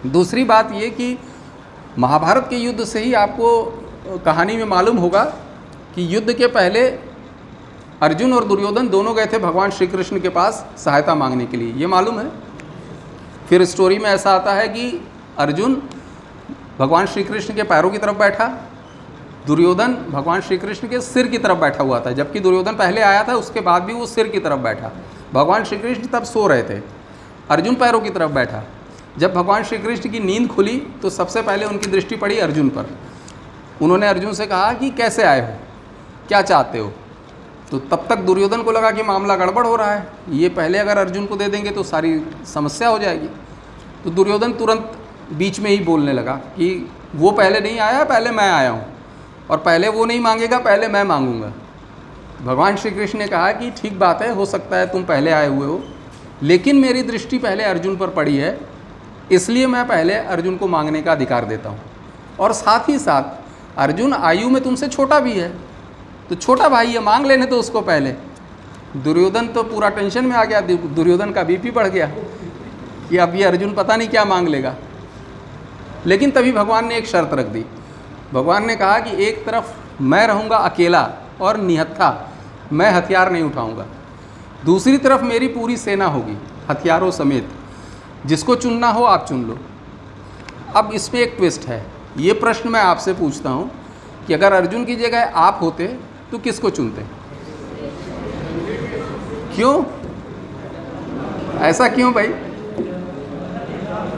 दूसरी बात ये कि महाभारत के युद्ध से ही आपको कहानी में मालूम होगा कि युद्ध के पहले अर्जुन और दुर्योधन दोनों गए थे भगवान श्री कृष्ण के पास सहायता मांगने के लिए, ये मालूम है। फिर स्टोरी में ऐसा आता है कि अर्जुन भगवान श्री कृष्ण के पैरों की तरफ बैठा, दुर्योधन भगवान श्री कृष्ण के सिर की तरफ बैठा हुआ था, जबकि दुर्योधन पहले आया था, उसके बाद भी वो सिर की तरफ बैठा। भगवान श्री कृष्ण तब सो रहे थे, अर्जुन पैरों की तरफ बैठा। जब भगवान श्री कृष्ण की नींद खुली तो सबसे पहले उनकी दृष्टि पड़ी अर्जुन पर। उन्होंने अर्जुन से कहा कि कैसे आए हो, क्या चाहते हो। तो तब तक दुर्योधन को लगा कि मामला गड़बड़ हो रहा है, ये पहले अगर अर्जुन को दे देंगे तो सारी समस्या हो जाएगी। तो दुर्योधन तुरंत बीच में ही बोलने लगा कि वो पहले नहीं आया, पहले मैं आया हूँ, और पहले वो नहीं मांगेगा, पहले मैं मांगूंगा। भगवान श्री कृष्ण ने कहा कि ठीक बात है, हो सकता है तुम पहले आए हुए हो, लेकिन मेरी दृष्टि पहले अर्जुन पर पड़ी है, इसलिए मैं पहले अर्जुन को मांगने का अधिकार देता हूँ। और साथ ही साथ अर्जुन आयु में तुमसे छोटा भी है, तो छोटा भाई है, मांग लेने तो उसको पहले। दुर्योधन तो पूरा टेंशन में आ गया, दुर्योधन का बीपी बढ़ गया कि अब ये अर्जुन पता नहीं क्या मांग लेगा। लेकिन तभी भगवान ने एक शर्त रख दी। भगवान ने कहा कि एक तरफ मैं रहूँगा अकेला और निहत्था, मैं हथियार नहीं उठाऊँगा, दूसरी तरफ मेरी पूरी सेना होगी हथियारों समेत, जिसको चुनना हो आप चुन लो। अब इसमें एक ट्विस्ट है, ये प्रश्न मैं आपसे पूछता हूँ कि अगर अर्जुन की जगह आप होते तो किसको चुनते? क्यों, ऐसा क्यों भाई?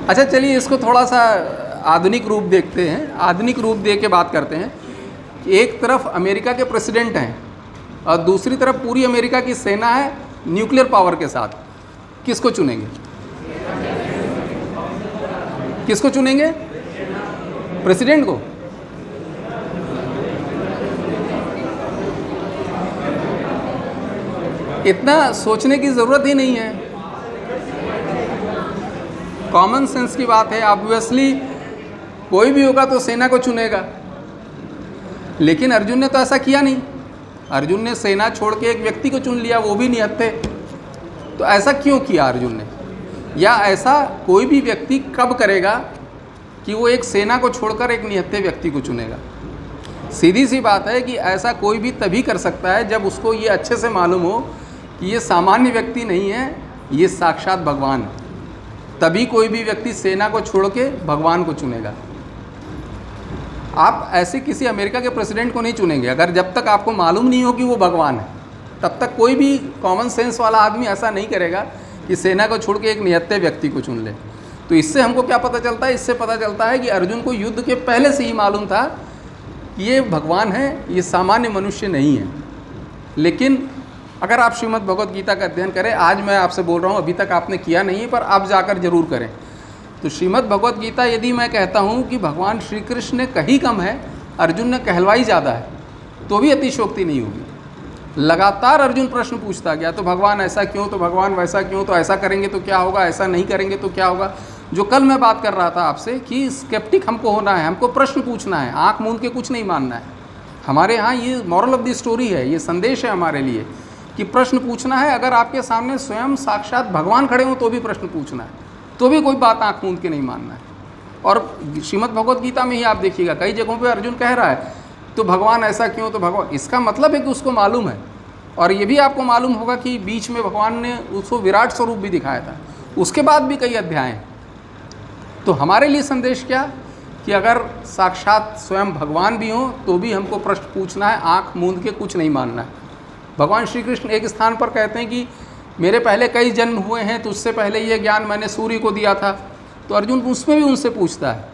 अच्छा चलिए इसको थोड़ा सा आधुनिक रूप देखते हैं, आधुनिक रूप दे के बात करते हैं कि एक तरफ अमेरिका के प्रेसिडेंट हैं और दूसरी तरफ पूरी अमेरिका की सेना है न्यूक्लियर पावर के साथ, किसको चुनेंगे? किसको चुनेंगे? प्रेसिडेंट को। इतना सोचने की ज़रूरत ही नहीं है, कॉमन सेंस की बात है। ऑब्वियसली कोई भी होगा तो सेना को चुनेगा, लेकिन अर्जुन ने तो ऐसा किया नहीं। अर्जुन ने सेना छोड़ के एक व्यक्ति को चुन लिया, वो भी निहत्थे। तो ऐसा क्यों किया अर्जुन ने? या ऐसा कोई भी व्यक्ति कब करेगा कि वो एक सेना को छोड़कर एक निहत्थे व्यक्ति को चुनेगा? सीधी सी बात है कि ऐसा कोई भी तभी कर सकता है जब उसको ये अच्छे से मालूम हो कि ये सामान्य व्यक्ति नहीं है, ये साक्षात भगवान है। तभी कोई भी व्यक्ति सेना को छोड़ के भगवान को चुनेगा। आप ऐसे किसी अमेरिका के प्रेसिडेंट को नहीं चुनेंगे अगर जब तक आपको मालूम नहीं हो कि वो भगवान है। तब तक कोई भी कॉमन सेंस वाला आदमी ऐसा नहीं करेगा कि सेना को छोड़ के एक निहत्थे व्यक्ति को चुन ले। तो इससे हमको क्या पता चलता है? इससे पता चलता है कि अर्जुन को युद्ध के पहले से ही मालूम था कि ये भगवान है, ये सामान्य मनुष्य नहीं है। लेकिन अगर आप श्रीमद् भगवद गीता का अध्ययन करें, आज मैं आपसे बोल रहा हूँ, अभी तक आपने किया नहीं है पर आप जाकर जरूर करें, तो श्रीमद् भगवद गीता यदि मैं कहता हूँ कि भगवान श्री कृष्ण ने कहीं कम है, अर्जुन ने कहलवाई ज़्यादा है, तो भी अतिशयोक्ति नहीं होगी। लगातार अर्जुन प्रश्न पूछता गया, तो भगवान ऐसा क्यों, तो भगवान वैसा क्यों, तो ऐसा करेंगे तो क्या होगा, ऐसा नहीं करेंगे तो क्या होगा। जो कल मैं बात कर रहा था आपसे कि स्केप्टिक हमको होना है, हमको प्रश्न पूछना है, आँख मूंद के कुछ नहीं मानना है। हमारे यहाँ ये मॉरल ऑफ द स्टोरी है, ये संदेश है हमारे लिए कि प्रश्न पूछना है। अगर आपके सामने स्वयं साक्षात भगवान खड़े हों तो भी प्रश्न पूछना है, तो भी कोई बात आँख मूंद के नहीं मानना है। और श्रीमद् भगवद गीता में ही आप देखिएगा कई जगहों पे अर्जुन कह रहा है तो भगवान ऐसा क्यों, तो भगवान, इसका मतलब है कि उसको मालूम है। और ये भी आपको मालूम होगा कि बीच में भगवान ने उसको विराट स्वरूप भी दिखाया था, उसके बाद भी कई अध्याय हैं। तो हमारे लिए संदेश क्या कि अगर साक्षात स्वयं भगवान भी हों तो भी हमको प्रश्न पूछना है, आँख मूंद के कुछ नहीं मानना है। भगवान श्री कृष्ण एक स्थान पर कहते हैं कि मेरे पहले कई जन्म हुए हैं, तो उससे पहले ये ज्ञान मैंने सूर्य को दिया था। तो अर्जुन उसमें भी उनसे पूछता है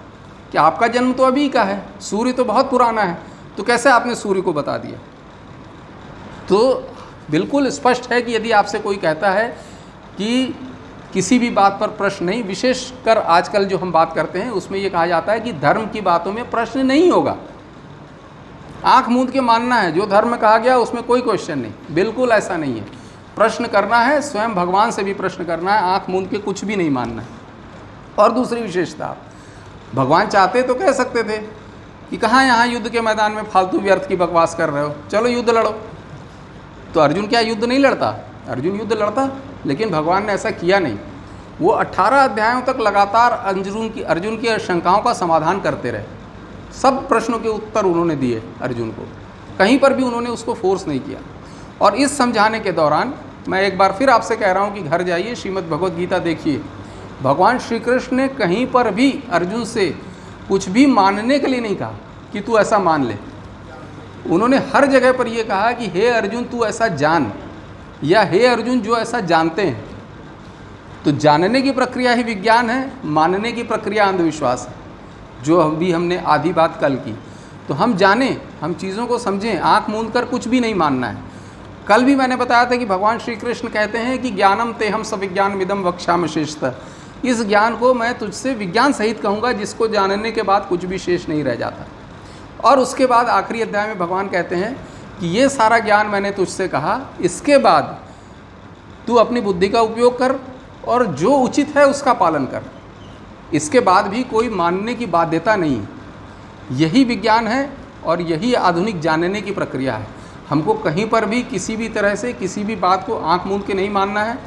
कि आपका जन्म तो अभी का है, सूर्य तो बहुत पुराना है, तो कैसे आपने सूर्य को बता दिया। तो बिल्कुल स्पष्ट है कि यदि आपसे कोई कहता है कि किसी भी बात पर प्रश्न नहीं, विशेषकर आजकल जो हम बात करते हैं उसमें ये कहा जाता है कि धर्म की बातों में प्रश्न नहीं होगा, आंख मूंद के मानना है, जो धर्म में कहा गया उसमें कोई क्वेश्चन नहीं। बिल्कुल ऐसा नहीं है, प्रश्न करना है, स्वयं भगवान से भी प्रश्न करना है, आंख मूंद के कुछ भी नहीं मानना है। और दूसरी विशेषता, भगवान चाहते तो कह सकते थे कि कहाँ यहाँ युद्ध के मैदान में फालतू व्यर्थ की बकवास कर रहे हो, चलो युद्ध लड़ो। तो अर्जुन क्या युद्ध नहीं लड़ता? अर्जुन युद्ध लड़ता, लेकिन भगवान ने ऐसा किया नहीं। वो 18 अध्यायों तक लगातार अर्जुन की शंकाओं का समाधान करते रहे। सब प्रश्नों के उत्तर उन्होंने दिए अर्जुन को, कहीं पर भी उन्होंने उसको फोर्स नहीं किया। और इस समझाने के दौरान मैं एक बार फिर आपसे कह रहा हूँ कि घर जाइए, श्रीमद् भगवद गीता देखिए। भगवान श्री कृष्ण ने कहीं पर भी अर्जुन से कुछ भी मानने के लिए नहीं कहा कि तू ऐसा मान ले। उन्होंने हर जगह पर यह कहा कि हे अर्जुन तू ऐसा जान, या हे अर्जुन जो ऐसा जानते हैं। तो जानने की प्रक्रिया ही विज्ञान है, मानने की प्रक्रिया अंधविश्वास है, जो अभी हमने आधी बात कल की। तो हम जानें, हम चीज़ों को समझें, आँख मूंद कर कुछ भी नहीं मानना है। कल भी मैंने बताया था कि भगवान श्री कृष्ण कहते हैं कि ज्ञानम तेहम सविज्ञान मिदम वक्ष्यामि शेषतः। इस ज्ञान को मैं तुझसे विज्ञान सहित कहूँगा, जिसको जानने के बाद कुछ भी शेष नहीं रह जाता। और उसके बाद आखिरी अध्याय में भगवान कहते हैं कि ये सारा ज्ञान मैंने तुझसे कहा, इसके बाद तू अपनी बुद्धि का उपयोग कर और जो उचित है उसका पालन कर। इसके बाद भी कोई मानने की बाध्यता नहीं। यही विज्ञान है और यही आधुनिक जानने की प्रक्रिया है। हमको कहीं पर भी किसी भी तरह से किसी भी बात को आंख मूंद के नहीं मानना है,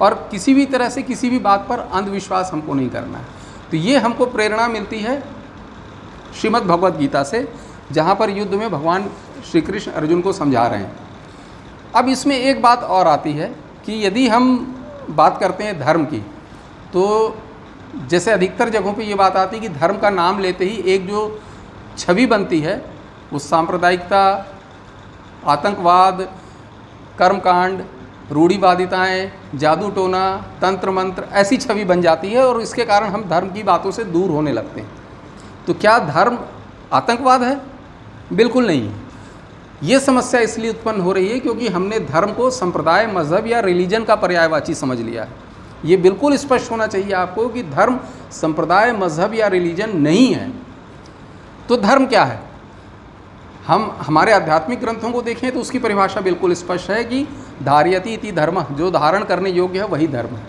और किसी भी तरह से किसी भी बात पर अंधविश्वास हमको नहीं करना है। तो ये हमको प्रेरणा मिलती है श्रीमद् भगवद गीता से, जहाँ पर युद्ध में भगवान श्री कृष्ण अर्जुन को समझा रहे हैं। अब इसमें एक बात और आती है कि यदि हम बात करते हैं धर्म की, तो जैसे अधिकतर जगहों पे ये बात आती है कि धर्म का नाम लेते ही एक जो छवि बनती है वो सांप्रदायिकता, आतंकवाद, कर्मकांड, रूढ़िवादिताएँ, जादू टोना, तंत्र मंत्र, ऐसी छवि बन जाती है और इसके कारण हम धर्म की बातों से दूर होने लगते हैं। तो क्या धर्म आतंकवाद है? बिल्कुल नहीं। ये समस्या इसलिए उत्पन्न हो रही है क्योंकि हमने धर्म को संप्रदाय, मजहब या रिलीजन का पर्यायवाची समझ लिया है। ये बिल्कुल स्पष्ट होना चाहिए आपको कि धर्म संप्रदाय, मजहब या रिलीजन नहीं है। तो धर्म क्या है? हम हमारे आध्यात्मिक ग्रंथों को देखें तो उसकी परिभाषा बिल्कुल स्पष्ट है कि धार्यति इति धर्म, जो धारण करने योग्य है वही धर्म है।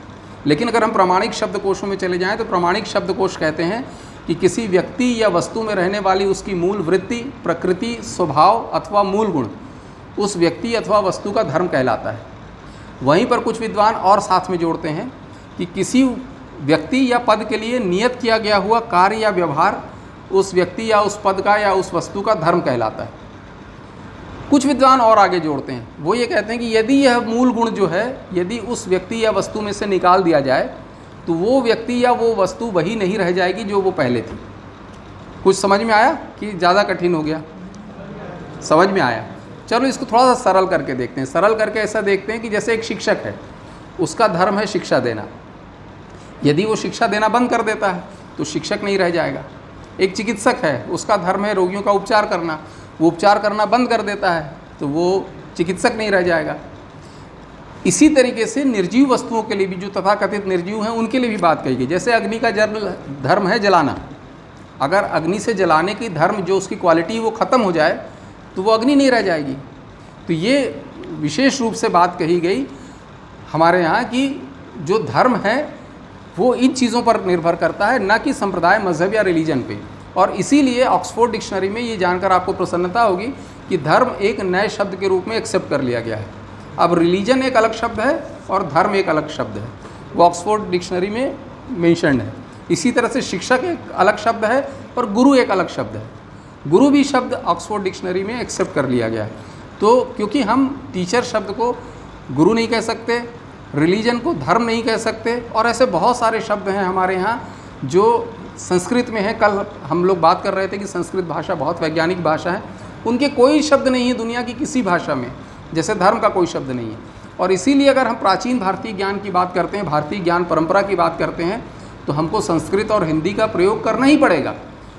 लेकिन अगर हम प्रामाणिक शब्दकोशों में चले जाएं तो प्रामाणिक शब्दकोश कहते हैं कि किसी व्यक्ति या वस्तु में रहने वाली उसकी मूल वृत्ति, प्रकृति, स्वभाव अथवा मूल गुण उस व्यक्ति अथवा वस्तु का धर्म कहलाता है। वहीं पर कुछ विद्वान और साथ में जोड़ते हैं कि किसी व्यक्ति या पद के लिए नियत किया गया हुआ कार्य या व्यवहार उस व्यक्ति या उस पद का या उस वस्तु का धर्म कहलाता है। कुछ विद्वान और आगे जोड़ते हैं, वो ये कहते हैं कि यदि यह मूल गुण जो है यदि उस व्यक्ति या वस्तु में से निकाल दिया जाए तो वो व्यक्ति या वो वस्तु वही नहीं रह जाएगी जो वो पहले थी। कुछ समझ में आया कि ज़्यादा कठिन हो गया? समझ में आया। चलो इसको थोड़ा सा सरल करके देखते हैं। सरल करके ऐसा देखते हैं कि जैसे एक शिक्षक है, उसका धर्म है शिक्षा देना। यदि वो शिक्षा देना बंद कर देता है तो शिक्षक नहीं रह जाएगा। एक चिकित्सक है, उसका धर्म है रोगियों का उपचार करना। वो उपचार करना बंद कर देता है तो वो चिकित्सक नहीं रह जाएगा। इसी तरीके से निर्जीव वस्तुओं के लिए भी, जो तथाकथित निर्जीव हैं, उनके लिए भी बात कही गई। जैसे अग्नि का धर्म है जलाना। अगर अग्नि से जलाने की धर्म जो उसकी क्वालिटी वो ख़त्म हो जाए तो वो अग्नि नहीं रह जाएगी। तो ये विशेष रूप से बात कही गई हमारे यहाँ कि जो धर्म है वो इन चीज़ों पर निर्भर करता है, ना कि संप्रदाय, मजहब या रिलीजन पे। और इसीलिए ऑक्सफोर्ड डिक्शनरी में ये जानकर आपको प्रसन्नता होगी कि धर्म एक नए शब्द के रूप में एक्सेप्ट कर लिया गया है। अब रिलीजन एक अलग शब्द है और धर्म एक अलग शब्द है, वो ऑक्सफोर्ड डिक्शनरी में मेंशन्ड है। इसी तरह से शिक्षक एक अलग शब्द है और गुरु एक अलग शब्द है। गुरु भी शब्द ऑक्सफोर्ड डिक्शनरी में एक्सेप्ट कर लिया गया है। तो क्योंकि हम टीचर शब्द को गुरु नहीं कह सकते, रिलीजन को धर्म नहीं कह सकते, और ऐसे बहुत सारे शब्द हैं हमारे यहाँ जो संस्कृत में है। कल हम लोग बात कर रहे थे कि संस्कृत भाषा बहुत वैज्ञानिक भाषा है। उनके कोई शब्द नहीं है दुनिया की किसी भाषा में, जैसे धर्म का कोई शब्द नहीं है। और इसीलिए अगर हम प्राचीन भारतीय ज्ञान की बात करते हैं, भारतीय ज्ञान परंपरा की बात करते हैं, तो हमको संस्कृत और हिंदी का प्रयोग करना ही पड़ेगा।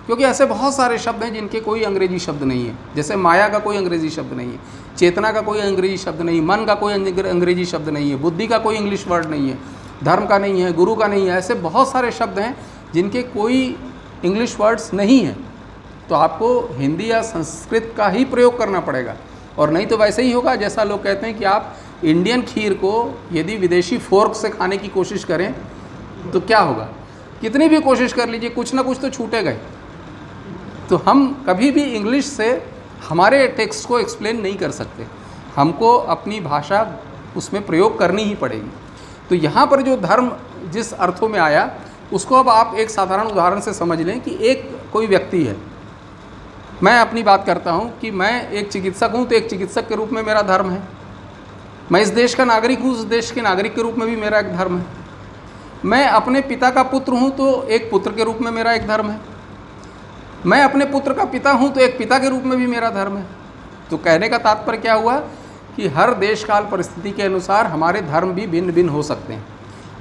क्योंकि ऐसे बहुत सारे शब्द हैं जिनके कोई अंग्रेजी शब्द नहीं है। जैसे माया का कोई अंग्रेजी शब्द नहीं है, चेतना का कोई अंग्रेजी शब्द नहीं, मन का कोई अंग्रेजी शब्द नहीं है, बुद्धि का कोई इंग्लिश वर्ड नहीं है, धर्म का नहीं है, गुरु का नहीं है। ऐसे बहुत सारे शब्द हैं जिनके कोई इंग्लिश वर्ड्स नहीं हैं। तो आपको हिंदी या संस्कृत का ही प्रयोग करना पड़ेगा। और नहीं तो वैसे ही होगा जैसा लोग कहते हैं कि आप इंडियन खीर को यदि विदेशी फोर्क से खाने की कोशिश करें तो क्या होगा? कितनी भी कोशिश कर लीजिए, कुछ ना कुछ तो छूटेगा ही। तो हम कभी भी इंग्लिश से हमारे टेक्स्ट को एक्सप्लेन नहीं कर सकते, हमको अपनी भाषा उसमें प्रयोग करनी ही पड़ेगी। तो यहाँ पर जो धर्म जिस अर्थों में आया उसको अब आप एक साधारण उदाहरण से समझ लें कि एक कोई व्यक्ति है, मैं अपनी बात करता हूँ कि मैं एक चिकित्सक हूँ, तो एक चिकित्सक के रूप में मेरा धर्म है। मैं इस देश का नागरिक हूँ, उस देश के नागरिक के रूप में भी मेरा एक धर्म है। मैं अपने पिता का पुत्र हूँ, तो एक पुत्र के रूप में मेरा एक धर्म है। मैं अपने पुत्र का पिता हूँ, तो एक पिता के रूप में भी मेरा धर्म है। तो कहने का तात्पर्य क्या हुआ कि हर देश काल परिस्थिति के अनुसार हमारे धर्म भी भिन्न भिन्न हो सकते हैं।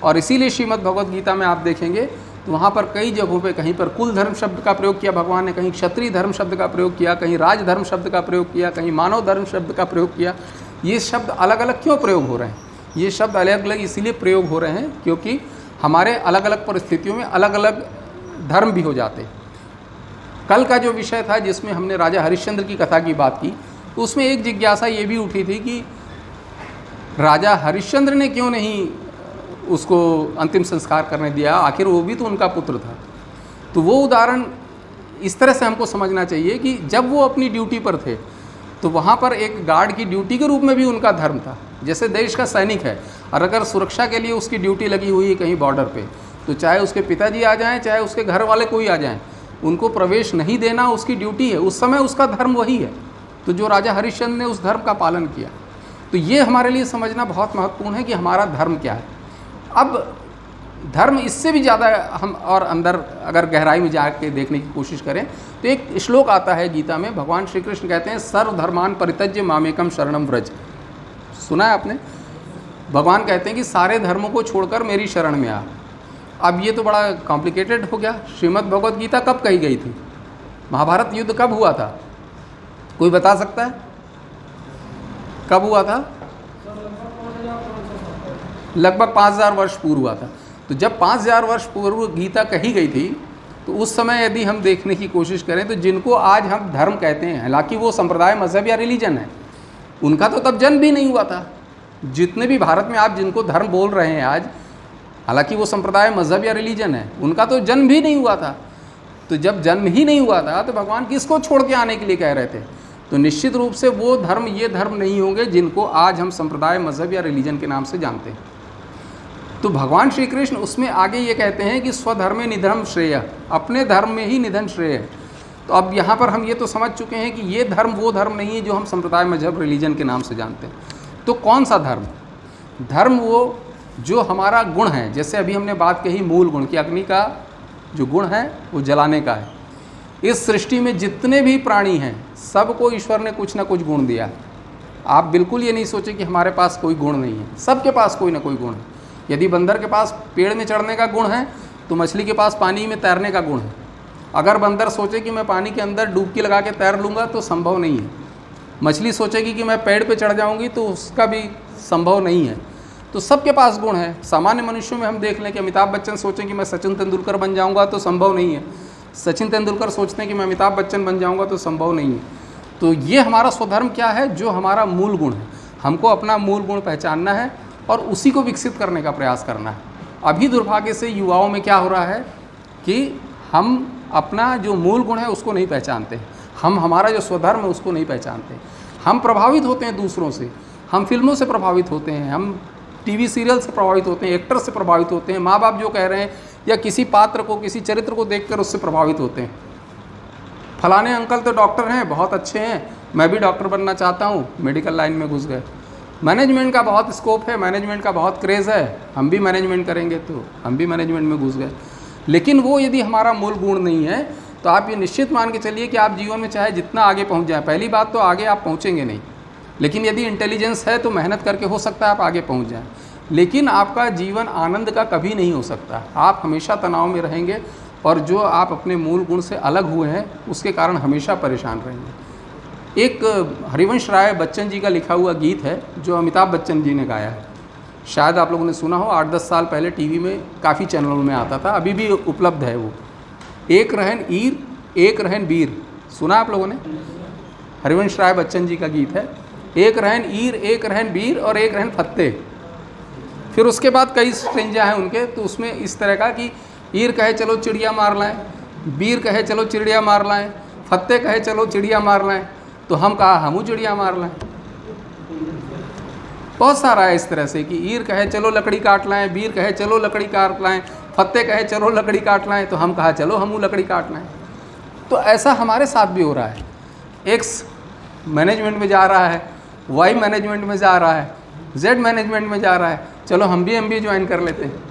और इसीलिए श्रीमद् भगवद गीता में आप देखेंगे तो वहाँ पर कई जगहों पे कहीं पर कुल धर्म शब्द का प्रयोग किया भगवान ने, कहीं क्षत्रिय धर्म शब्द का प्रयोग किया, कहीं राज धर्म शब्द का प्रयोग किया, कहीं मानव धर्म शब्द का प्रयोग किया। ये शब्द अलग अलग क्यों प्रयोग हो रहे हैं? ये शब्द अलग अलग इसीलिए प्रयोग हो रहे हैं क्योंकि हमारे अलग अलग परिस्थितियों में अलग अलग धर्म भी हो जाते हैं। कल का जो विषय था जिसमें हमने राजा हरिश्चंद्र की कथा की बात की, तो उसमें एक जिज्ञासा ये भी उठी थी कि राजा हरिश्चंद्र ने क्यों नहीं उसको अंतिम संस्कार करने दिया, आखिर वो भी तो उनका पुत्र था। तो वो उदाहरण इस तरह से हमको समझना चाहिए कि जब वो अपनी ड्यूटी पर थे तो वहाँ पर एक गार्ड की ड्यूटी के रूप में भी उनका धर्म था। जैसे देश का सैनिक है और अगर सुरक्षा के लिए उसकी ड्यूटी लगी हुई है कहीं बॉर्डर पे, तो चाहे उसके पिताजी आ जाएं, चाहे उसके घर वाले कोई आ जाएं, उनको प्रवेश नहीं देना उसकी ड्यूटी है। उस समय उसका धर्म वही है। तो जो राजा हरिश्चंद्र ने उस धर्म का पालन किया, तो ये हमारे लिए समझना बहुत महत्वपूर्ण है कि हमारा धर्म क्या है। अब धर्म इससे भी ज़्यादा हम और अंदर अगर गहराई में जाके देखने की कोशिश करें तो एक श्लोक आता है गीता में, भगवान श्री कृष्ण कहते हैं सर्वधर्मान परित्यज्य मामेकम शरणम व्रज। सुना है आपने? भगवान कहते हैं कि सारे धर्मों को छोड़कर मेरी शरण में आ। अब ये तो बड़ा कॉम्प्लिकेटेड हो गया। श्रीमद् भगवद गीता कब कही गई थी? महाभारत युद्ध कब हुआ था? कोई बता सकता है कब हुआ था? लगभग 5000 वर्ष पूर्व हुआ था। तो जब 5000 वर्ष पूर्व गीता कही गई थी तो उस समय यदि हम देखने की कोशिश करें तो जिनको आज हम धर्म कहते हैं, हालांकि वो संप्रदाय, मजहब या रिलीजन है, उनका तो तब जन्म भी नहीं हुआ था। जितने भी भारत में आप जिनको धर्म बोल रहे हैं आज, हालांकि वो संप्रदाय, मजहब या रिलीजन है, उनका तो जन्म भी नहीं हुआ था। तो जब जन्म ही नहीं हुआ था तो भगवान किसको छोड़ के आने के लिए कह रहे थे? तो निश्चित रूप से वो धर्म ये धर्म नहीं होंगे जिनको आज हम संप्रदाय, मजहब या रिलीजन के नाम से जानते हैं। तो भगवान श्री कृष्ण उसमें आगे ये कहते हैं कि स्वधर्मे निधनम श्रेय, अपने धर्म में ही निधन श्रेय है। तो अब यहाँ पर हम ये तो समझ चुके हैं कि ये धर्म वो धर्म नहीं है जो हम संप्रदाय, मजहब, रिलीजन के नाम से जानते हैं। तो कौन सा धर्म? धर्म वो जो हमारा गुण है। जैसे अभी हमने बात कही मूल गुण की, अग्नि का जो गुण है वो जलाने का है। इस सृष्टि में जितने भी प्राणी हैं सबको ईश्वर ने कुछ ना कुछ गुण दिया। आप बिल्कुल ये नहीं सोचें कि हमारे पास कोई गुण नहीं है, सबके पास कोई ना कोई गुण है। यदि बंदर के पास पेड़ में चढ़ने का गुण है तो मछली के पास पानी में तैरने का गुण है। अगर बंदर सोचे कि मैं पानी के अंदर डुबकी लगा के तैर लूँगा तो संभव नहीं है। मछली सोचेगी कि मैं पेड़ पे चढ़ जाऊँगी तो उसका भी संभव नहीं है। तो सबके पास गुण है। सामान्य मनुष्यों में हम देख लें कि अमिताभ बच्चन सोचें कि मैं सचिन तेंदुलकर बन जाऊँगा तो संभव नहीं है। सचिन तेंदुलकर सोचते हैं कि मैं अमिताभ बच्चन बन जाऊँगा तो संभव नहीं है। तो ये हमारा स्वधर्म क्या है? जो हमारा मूल गुण है, हमको अपना मूल गुण पहचानना है और उसी को विकसित करने का प्रयास करना है। अभी दुर्भाग्य से युवाओं में क्या हो रहा है कि हम अपना जो मूल गुण है उसको नहीं पहचानते, हम हमारा जो स्वधर्म है उसको नहीं पहचानते। हम प्रभावित होते हैं दूसरों से, हम फिल्मों से प्रभावित होते हैं, हम टीवी सीरियल से प्रभावित होते हैं, एक्टर से प्रभावित होते हैं, माँ बाप जो कह रहे हैं या किसी पात्र को, किसी चरित्र को देखकर उससे प्रभावित होते हैं। फलाने अंकल तो डॉक्टर हैं, बहुत अच्छे हैं, मैं भी डॉक्टर बनना चाहता हूँ, मेडिकल लाइन में घुस गए। मैनेजमेंट का बहुत स्कोप है, मैनेजमेंट का बहुत क्रेज़ है, हम भी मैनेजमेंट करेंगे, तो हम भी मैनेजमेंट में घुस गए। लेकिन वो यदि हमारा मूल गुण नहीं है तो आप ये निश्चित मान के चलिए कि आप जीवन में चाहे जितना आगे पहुंच जाए, पहली बात तो आगे आप पहुंचेंगे नहीं, लेकिन यदि इंटेलिजेंस है तो मेहनत करके हो सकता है आप आगे पहुंच जाएं। लेकिन आपका जीवन आनंद का कभी नहीं हो सकता, आप हमेशा तनाव में रहेंगे और जो आप अपने मूल गुण से अलग हुए हैं उसके कारण हमेशा परेशान रहेंगे। एक हरिवंश राय बच्चन जी का लिखा हुआ गीत है जो अमिताभ बच्चन जी ने गाया है, शायद आप लोगों ने सुना हो। 8-10 साल पहले टीवी में काफ़ी चैनलों में आता था, अभी भी उपलब्ध है वो। एक रहन ईर एक रहन बीर, सुना आप लोगों ने? हरिवंश राय बच्चन जी का गीत है। एक रहन ईर एक रहन बीर और एक रहन फत्ते। फिर उसके बाद कई स्ट्रेंजा हैं उनके, तो उसमें इस तरह का कि ईर कहे चलो चिड़िया मार लाएं, बीर कहे चलो चिड़िया मार लाएं, फत्ते कहे चलो चिड़िया मार लाएं, तो हम कहा हमू चिड़िया मार लाएं। बहुत सारा है इस तरह से कि ईर कहे चलो लकड़ी काट लाएं, बीर कहे चलो लकड़ी काट लाएं, फत्ते कहे चलो लकड़ी काट लाएं, तो हम कहा चलो हम लकड़ी काट लाएं। तो ऐसा हमारे साथ भी हो रहा है। एक्स मैनेजमेंट में जा रहा है, वाई मैनेजमेंट में जा रहा है, जेड मैनेजमेंट में जा रहा है, चलो हम भी MBA ज्वाइन कर लेते हैं।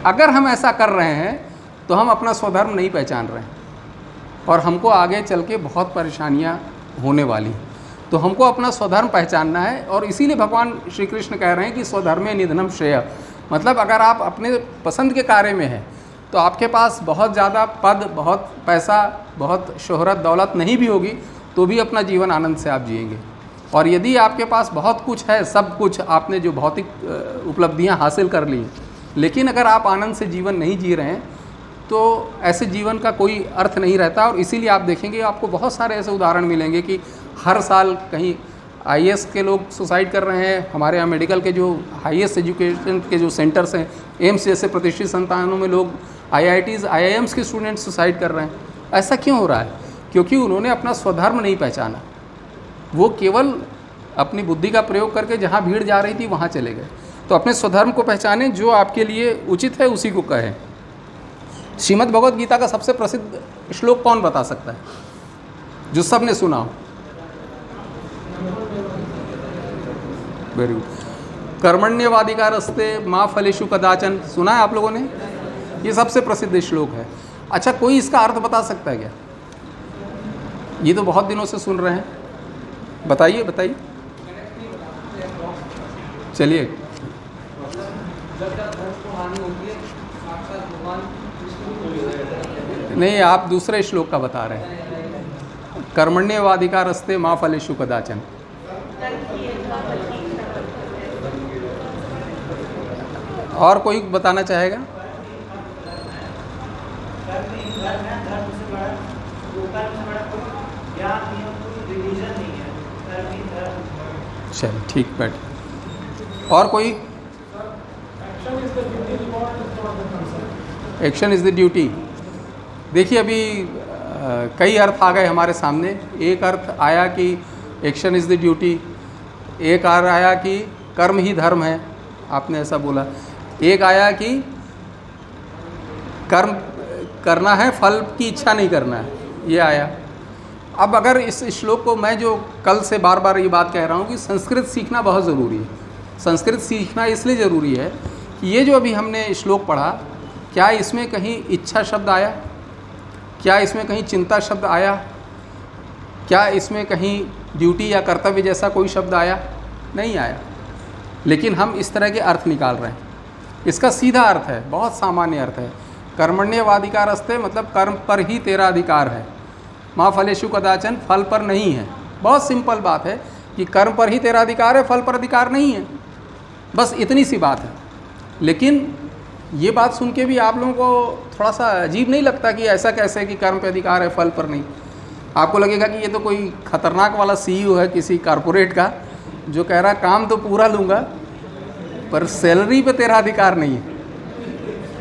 अगर हम ऐसा कर रहे हैं तो हम अपना स्वधर्म नहीं पहचान रहे हैं और हमको आगे चल के बहुत परेशानियां होने वाली हैं। तो हमको अपना स्वधर्म पहचानना है और इसीलिए भगवान श्री कृष्ण कह रहे हैं कि स्वधर्मे निधनम श्रेय। मतलब अगर आप अपने पसंद के कार्य में हैं तो आपके पास बहुत ज़्यादा पद, बहुत पैसा, बहुत शोहरत, दौलत नहीं भी होगी तो भी अपना जीवन आनंद से आप जिएंगे। और यदि आपके पास बहुत कुछ है, सब कुछ आपने जो भौतिक उपलब्धियां हासिल कर ली, लेकिन अगर आप आनंद से जीवन नहीं जी रहे हैं तो ऐसे जीवन का कोई अर्थ नहीं रहता। और इसीलिए आप देखेंगे आपको बहुत सारे ऐसे उदाहरण मिलेंगे कि हर साल कहीं IAS के लोग सुसाइड कर रहे हैं। हमारे यहाँ मेडिकल के जो हाईएस्ट एजुकेशन के जो सेंटर्स हैं, एम्स जैसे प्रतिष्ठित संस्थानों में लोग IITs, IIMs के स्टूडेंट्स सुसाइड कर रहे हैं। ऐसा क्यों हो रहा है? क्योंकि उन्होंने अपना स्वधर्म नहीं पहचाना। वो केवल अपनी बुद्धि का प्रयोग करके जहाँ भीड़ जा रही थी वहाँ चले गए। तो अपने स्वधर्म को पहचानें, जो आपके लिए उचित है उसी को कहें। श्रीमद् भगवद गीता का सबसे प्रसिद्ध श्लोक कौन बता सकता है जो सब ने सुना हो? Very good. कर्मण्यवाधिकारस्ते माँ फलेषु कदाचन, सुना है आप लोगों ने? ये सबसे प्रसिद्ध श्लोक है। अच्छा, कोई इसका अर्थ बता सकता है क्या? ये तो बहुत दिनों से सुन रहे हैं, बताइए बताइए। चलिए, नहीं, आप दूसरे श्लोक का बता रहे हैं। कर्मण्यवाधिकारस्ते माँ फलेषु कदाचन। और कोई बताना चाहेगा? चलिए ठीक, बैठ। और कोई? Action is the duty. देखिए, अभी कई अर्थ आ गए हमारे सामने। एक अर्थ आया कि एक्शन इज द ड्यूटी, एक अर्थ आया कि कर्म ही धर्म है, आपने ऐसा बोला। एक आया कि कर्म करना है, फल की इच्छा नहीं करना है, ये आया। अब अगर इस श्लोक को, मैं जो कल से बार बार ये बात कह रहा हूँ कि संस्कृत सीखना बहुत ज़रूरी है। संस्कृत सीखना इसलिए ज़रूरी है कि ये जो अभी हमने श्लोक पढ़ा, क्या इसमें कहीं इच्छा शब्द आया? क्या इसमें कहीं चिंता शब्द आया? क्या इसमें कहीं ड्यूटी या कर्तव्य जैसा कोई शब्द आया? नहीं आया। लेकिन हम इस तरह के अर्थ निकाल रहे हैं। इसका सीधा अर्थ है, बहुत सामान्य अर्थ है। कर्मण्यवाधिकारस्ते मतलब कर्म पर ही तेरा अधिकार है। माँ फलेषु कदाचन, फल पर नहीं है। बहुत सिंपल बात है कि कर्म पर ही तेरा अधिकार है, फल पर अधिकार नहीं है। बस इतनी सी बात है। लेकिन ये बात सुन के भी आप लोगों को थोड़ा सा अजीब नहीं लगता कि ऐसा कैसे कि कर्म पे अधिकार है, फल पर नहीं? आपको लगेगा कि ये तो कोई खतरनाक वाला CEO है किसी कारपोरेट का, जो कह रहा काम तो पूरा लूँगा पर सैलरी पे तेरा अधिकार नहीं है।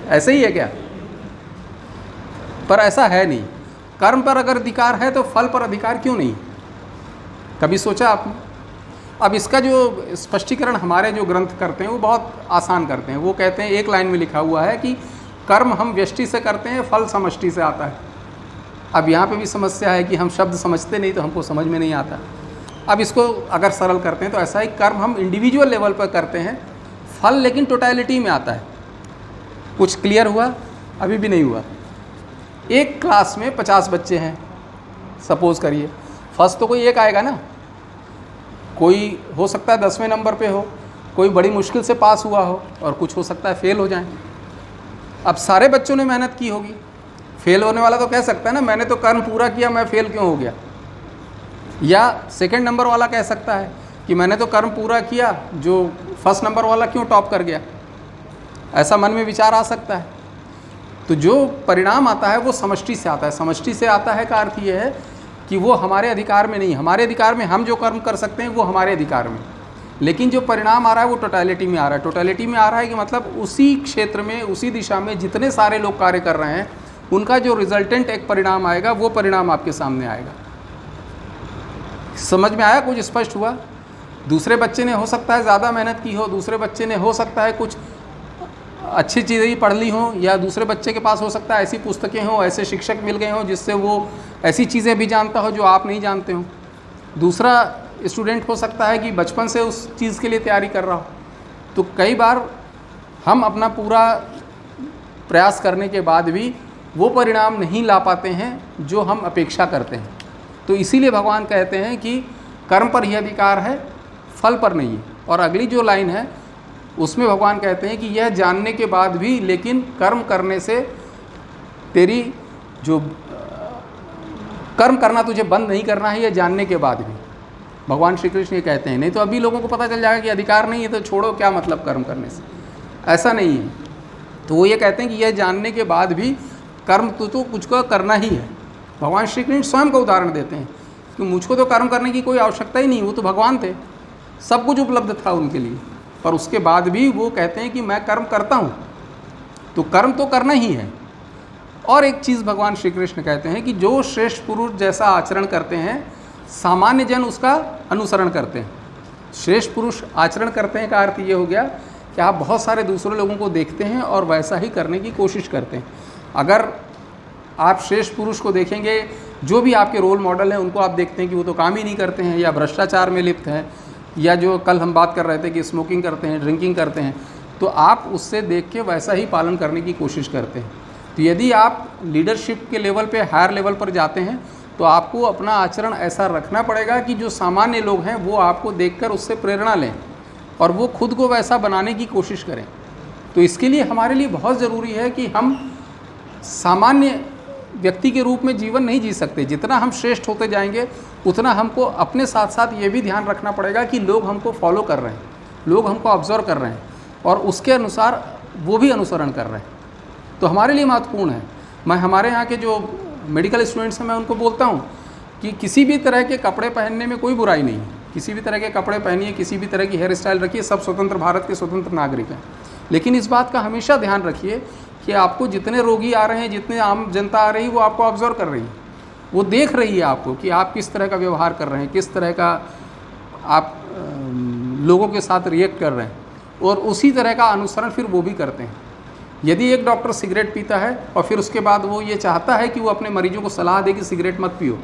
ऐसे ही है क्या? पर ऐसा है नहीं। कर्म पर अगर अधिकार है तो फल पर अधिकार क्यों नहीं? कभी सोचा आपने? अब इसका जो स्पष्टीकरण हमारे जो ग्रंथ करते हैं वो बहुत आसान करते हैं। वो कहते हैं, एक लाइन में लिखा हुआ है कि कर्म हम व्यष्टि से करते हैं, फल समष्टि से आता है। अब यहाँ पे भी समस्या है कि हम शब्द समझते नहीं तो हमको समझ में नहीं आता। अब इसको अगर सरल करते हैं तो ऐसा है, कर्म हम इंडिविजुअल लेवल पर करते हैं, फल लेकिन टोटलिटी में आता है। कुछ क्लियर हुआ? अभी भी नहीं हुआ। एक क्लास में 50 बच्चे हैं, सपोज करिए। फर्स्ट तो कोई एक आएगा ना, कोई हो सकता है 10वें नंबर पे हो, कोई बड़ी मुश्किल से पास हुआ हो, और कुछ हो सकता है फेल हो जाए। अब सारे बच्चों ने मेहनत की होगी। फेल होने वाला तो कह सकता है ना, मैंने तो कर्म पूरा किया, मैं फेल क्यों हो गया? या सेकंड नंबर वाला कह सकता है कि मैंने तो कर्म पूरा किया, जो फर्स्ट नंबर वाला क्यों टॉप कर गया? ऐसा मन में विचार आ सकता है। तो जो परिणाम आता है वो समष्टि से आता है। समष्टि से आता है का अर्थ ये है कि वो हमारे अधिकार में नहीं। हमारे अधिकार में हम जो कर्म कर सकते हैं वो हमारे अधिकार में, लेकिन जो परिणाम आ रहा है वो टोटलिटी में आ रहा है। टोटलिटी में आ रहा है कि मतलब उसी क्षेत्र में, उसी दिशा में जितने सारे लोग कार्य कर रहे हैं, उनका जो रिजल्टेंट एक परिणाम आएगा, वो परिणाम आपके सामने आएगा। समझ में आया? कुछ स्पष्ट हुआ? दूसरे बच्चे ने हो सकता है ज़्यादा मेहनत की हो, दूसरे बच्चे ने हो सकता है कुछ अच्छी चीज़ें ही पढ़ ली हों, या दूसरे बच्चे के पास हो सकता है ऐसी पुस्तकें हों, ऐसे शिक्षक मिल गए हों जिससे वो ऐसी चीज़ें भी जानता हो जो आप नहीं जानते हो। दूसरा स्टूडेंट हो सकता है कि बचपन से उस चीज़ के लिए तैयारी कर रहा हो। तो कई बार हम अपना पूरा प्रयास करने के बाद भी वो परिणाम नहीं ला पाते हैं जो हम अपेक्षा करते हैं। तो इसीलिए भगवान कहते हैं कि कर्म पर ही अधिकार है, फल पर नहीं है। और अगली जो लाइन है उसमें भगवान कहते हैं कि यह जानने के बाद भी लेकिन कर्म करने से तेरी जो कर्म करना तुझे बंद नहीं करना है, यह जानने के बाद भी भगवान श्री कृष्ण ये कहते हैं। नहीं तो अभी लोगों को पता चल जाएगा कि अधिकार नहीं है तो छोड़ो, क्या मतलब कर्म करने से, ऐसा नहीं है। तो वो ये कहते हैं कि यह जानने के बाद भी कर्म तो कुछ को करना ही है। भगवान श्री कृष्ण स्वयं का उदाहरण देते हैं कि मुझको तो कर्म करने की कोई आवश्यकता ही नहीं, वो तो भगवान थे, सब कुछ उपलब्ध था उनके लिए, पर उसके बाद भी वो कहते हैं कि मैं कर्म करता हूँ। तो कर्म तो करना ही है। और एक चीज़ भगवान श्री कृष्ण कहते हैं कि जो श्रेष्ठ पुरुष जैसा आचरण करते हैं सामान्य जन उसका अनुसरण करते हैं। श्रेष्ठ पुरुष आचरण करते हैं का अर्थ ये हो गया कि आप बहुत सारे दूसरे लोगों को देखते हैं और वैसा ही करने की कोशिश करते हैं। अगर आप श्रेष्ठ पुरुष को देखेंगे, जो भी आपके रोल मॉडल हैं उनको आप देखते हैं कि वो तो काम ही नहीं करते हैं, या भ्रष्टाचार में लिप्त हैं, या जो कल हम बात कर रहे थे कि स्मोकिंग करते हैं, ड्रिंकिंग करते हैं, तो आप उससे देख के वैसा ही पालन करने की कोशिश करते हैं। तो यदि आप लीडरशिप के लेवल पे, हायर लेवल पर जाते हैं तो आपको अपना आचरण ऐसा रखना पड़ेगा कि जो सामान्य लोग हैं वो आपको देखकर उससे प्रेरणा लें और वो खुद को वैसा बनाने की कोशिश करें। तो इसके लिए हमारे लिए बहुत ज़रूरी है कि हम सामान्य व्यक्ति के रूप में जीवन नहीं जी सकते। जितना हम श्रेष्ठ होते जाएंगे उतना हमको अपने साथ साथ ये भी ध्यान रखना पड़ेगा कि लोग हमको फॉलो कर रहे हैं, लोग हमको ऑब्जर्व कर रहे हैं और उसके अनुसार वो भी अनुसरण कर रहे हैं। तो हमारे लिए महत्वपूर्ण है। मैं हमारे यहाँ के जो मेडिकल स्टूडेंट्स हैं मैं उनको बोलता हूँ कि किसी भी तरह के कपड़े पहनने में कोई बुराई नहीं है, किसी भी तरह के कपड़े पहनिए, किसी भी तरह की हेयर स्टाइल रखिए, सब स्वतंत्र भारत के स्वतंत्र नागरिक हैं। लेकिन इस बात का हमेशा ध्यान रखिए कि आपको जितने रोगी आ रहे हैं, जितने आम जनता आ रही है, वो आपको ऑब्जर्व कर रही है, वो देख रही है आपको कि आप किस तरह का व्यवहार कर रहे हैं, किस तरह का आप लोगों के साथ रिएक्ट कर रहे हैं, और उसी तरह का अनुसरण फिर वो भी करते हैं। यदि एक डॉक्टर सिगरेट पीता है और फिर उसके बाद वो ये चाहता है कि वो अपने मरीजों को सलाह दे कि सिगरेट मत पियो,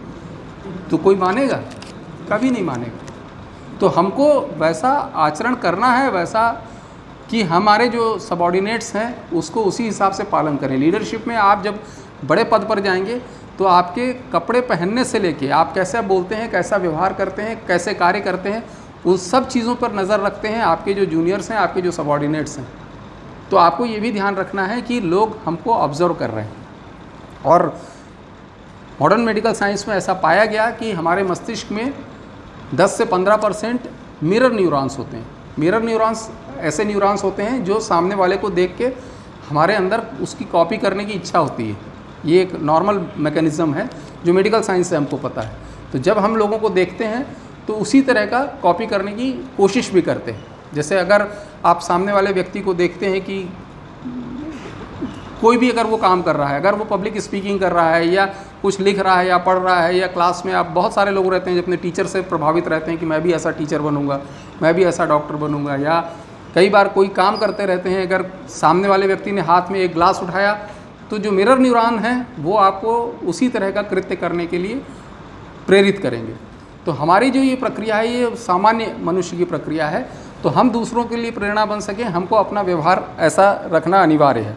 तो कोई मानेगा? कभी नहीं मानेगा। तो हमको वैसा आचरण करना है, वैसा कि हमारे जो सबॉर्डिनेट्स हैं उसको उसी हिसाब से पालन करें। लीडरशिप में आप जब बड़े पद पर जाएंगे तो आपके कपड़े पहनने से लेके आप कैसे बोलते हैं, कैसा व्यवहार करते हैं, कैसे कार्य करते हैं, उन सब चीज़ों पर नज़र रखते हैं आपके जो जूनियर्स हैं, आपके जो सबॉर्डिनेट्स हैं। तो आपको ये भी ध्यान रखना है कि लोग हमको ऑब्जर्व कर रहे हैं। और मॉडर्न मेडिकल साइंस में ऐसा पाया गया कि हमारे मस्तिष्क में 10 से 15% मिरर न्यूरॉन्स होते हैं। मिरर न्यूरॉन्स ऐसे न्यूरॉन्स होते हैं जो सामने वाले को देख के हमारे अंदर उसकी कॉपी करने की इच्छा होती है। ये एक नॉर्मल मैकेनिज़्म है जो मेडिकल साइंस से हमको पता है। तो जब हम लोगों को देखते हैं तो उसी तरह का कॉपी करने की कोशिश भी करते हैं। जैसे अगर आप सामने वाले व्यक्ति को देखते हैं कि कोई भी अगर वो काम कर रहा है, अगर वो पब्लिक स्पीकिंग कर रहा है या कुछ लिख रहा है या पढ़ रहा है, या क्लास में आप बहुत सारे लोग रहते हैं जो अपने टीचर से प्रभावित रहते हैं कि मैं भी ऐसा टीचर बनूंगा, मैं भी ऐसा डॉक्टर बनूंगा, या कई बार कोई काम करते रहते हैं, अगर सामने वाले व्यक्ति ने हाथ में एक ग्लास उठाया तो जो मिरर न्यूरॉन है वो आपको उसी तरह का कृत्य करने के लिए प्रेरित करेंगे। तो हमारी जो ये प्रक्रिया है ये सामान्य मनुष्य की प्रक्रिया है। तो हम दूसरों के लिए प्रेरणा बन सकें, हमको अपना व्यवहार ऐसा रखना अनिवार्य है।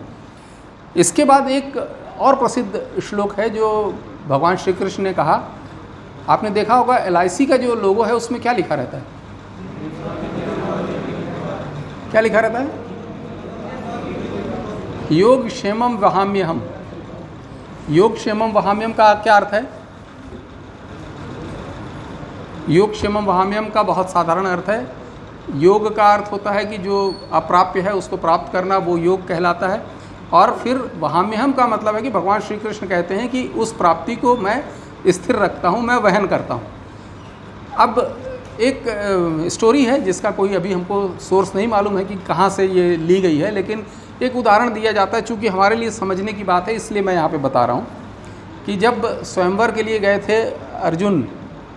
इसके बाद एक और प्रसिद्ध श्लोक है जो भगवान श्री कृष्ण ने कहा, आपने देखा होगा LIC का जो लोगो है उसमें क्या लिखा रहता है? क्या लिखा रहता है? योग क्षेमम वहाम्यहम। योग क्षेमम वहाम्यम का क्या अर्थ है? योग क्षेमम वहाम्यम का बहुत साधारण अर्थ है। योग का अर्थ होता है कि जो अप्राप्य है उसको प्राप्त करना, वो योग कहलाता है। और फिर वहाम्यहम का मतलब है कि भगवान श्री कृष्ण कहते हैं कि उस प्राप्ति को मैं स्थिर रखता हूँ, मैं वहन करता हूँ। अब एक स्टोरी है जिसका कोई अभी हमको सोर्स नहीं मालूम है कि कहाँ से ये ली गई है, लेकिन एक उदाहरण दिया जाता है। चूँकि हमारे लिए समझने की बात है इसलिए मैं यहाँ पे बता रहा हूँ कि जब स्वयंवर के लिए गए थे अर्जुन,